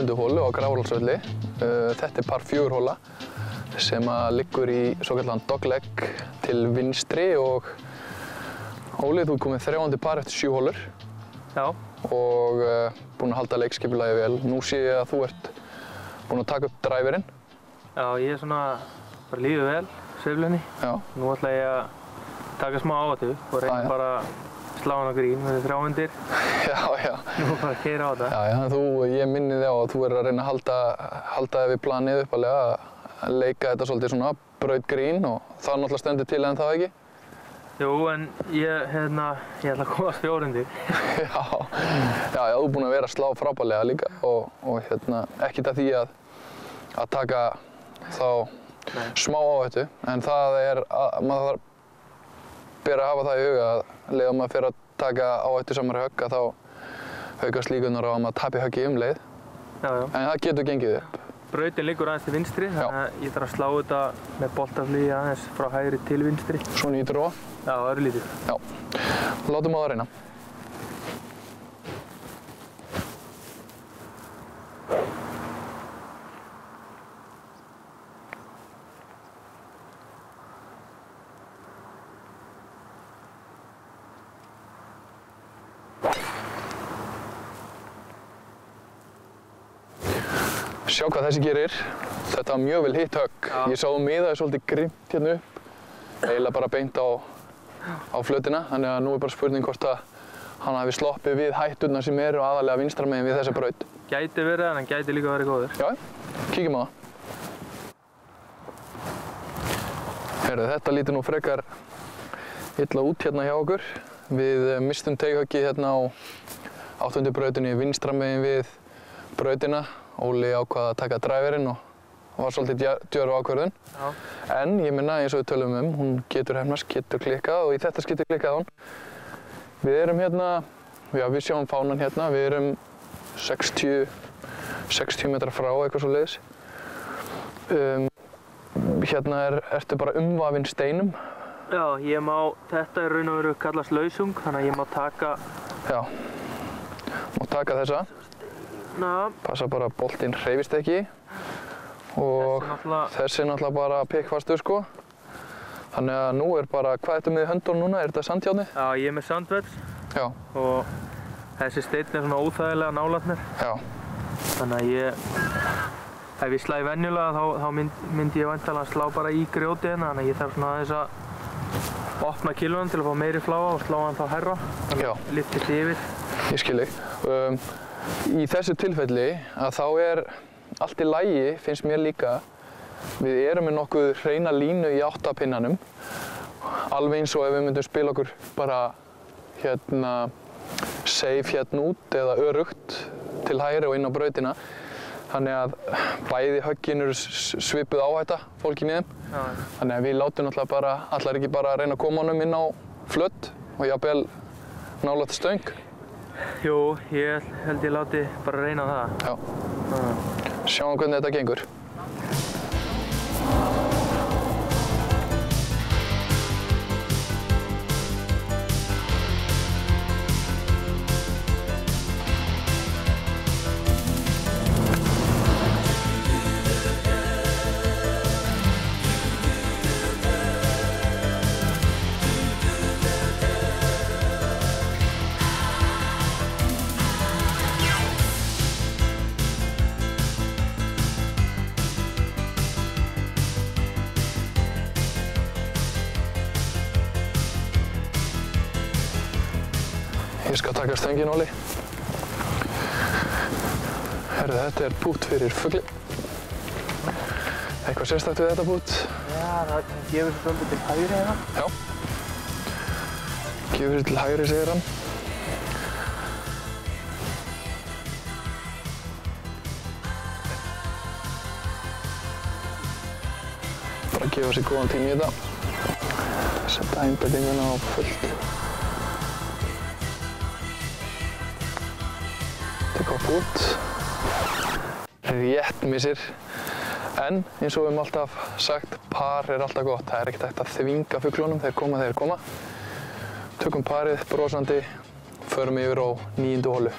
8. holu á Grafarholtsvelli. Þetta par 4 hóla sem liggur í svokallaðan dogleg til vinstri og Óli, þú komið 3. par eftir 7 hólur. Já. Og búinn að halda leikskipulagið vel. Nú sé ég að þú ert búinn að taka upp driverinn. Já, ég svona bara líður vel, sveiflunni. Já. Nú ætla ég að taka smá áhættu og reyna bara að slá hann á grín með 3 hundir. Já. Nú bara að keyra á þetta. Já, ég minni þig á að þú verður að reyna að halda þig við planið uppalega að leika þetta svolítið svona braut grín og það náttúrulega stendur til en það ekki. Jú, en ég ætla að komast 4 hundir. Já, þú er búinn að vera að slá frábærlega líka og ekkert að því að taka þá smá áhættu, en það maður ber að hafa það í huga að leið maður fer að taka áhættu samari högg að þá aukast líkurnar á að maður tapi höggi leið. Já. En það getur gengið upp. Brautin liggur aðeins til vinstri, þannig að ég þarf að slá þetta með boltaflugi aðeins frá hægri til vinstri. Svo nýtur þú á? Já, örlítið. Já, látum á það reyna. Sjá hvað þessi gerir. Þetta var mjög vel hitt högg. Ég sá miðaði svolítið grimmt hérna upp. Eiginlega bara beint á flötina. Þannig að nú er bara spurning hvort að hann hafi sloppið við hætturnar sem eru aðalega vinstra megin við þessa braut. Gæti verið en hann gæti líka verið góður. Já, kíkjum á það. Heyrðu, þetta lítur nú frekar illa út hérna hjá okkur. Við mistum teighöggið hérna á 8. brautinni vinstra megin við brautina. Óli ákvað að taka driverinn og var svolítið djörf ákvörðun. Já. En ég minna eins og við tölum hún getur hefnast, getur klikkað og í þetta skipti klikkaði hún. Við erum hérna, við sjáum fánan hérna, við erum 60 metra frá eitthvað svoleiðis. Hérna ertu bara umvafinn steinum. Já, þetta er raun og veru kallast lausung, þannig að ég má taka... Já, má taka þessa. Passa bara að boltinn hreyfist ekki og þessi er náttúrulega bara pikkfastur sko. Þannig að nú er bara, hvað ertu með í höndunum núna? Er þetta sandjárni? Já, ég er með sandvels. Já. Og þessi steinn er svona óþægilega nálægt mér. Já. Þannig að ef ég slæ venjulega þá myndi ég væntanlega slá bara í grjóti hérna, þannig að ég þarf svona aðeins að opna kilvan til að fá meiri fláa og slá hann þá hærra. Þannig að lyftist yfir. Ég skil þig. Í þessu tilfelli að þá er allt í lagi, finnst mér líka. Við erum með nokkuð hreina línu í 8 pinnanum. Alveg eins og ef við myndum spila okkur bara safe hérna út eða örugt til hægri og inn á brautina. Þannig að bæði höggin eru svipuð áhætta fólkin í þeim. Já. Þannig að við látum náttúrulega bara, allar ekki bara að reyna að koma honum inn á flött og jafnvel nálægt stöng. Jú, ég held ég láti bara reyna það. Já. Sjáum hvernig þetta gengur. Ég skal taka stöngin, Óli. Herru, þetta er pút fyrir fugli. Eitthvað sérstakt við þetta pút? Já, það gefur sér svolítið til hægri hérna. Já. Gefur sér til hægri, segir hann. Bara gefa sér góðan tíma í þetta. Setta einbeitinguna á fullt. Gott út. Rétt missir. En eins og við höfum alltaf sagt, par er alltaf gott. Það er ekkert hægt að þvinga fuglunum, þeir koma. Tökum parið brosandi, förum yfir á 9. holu.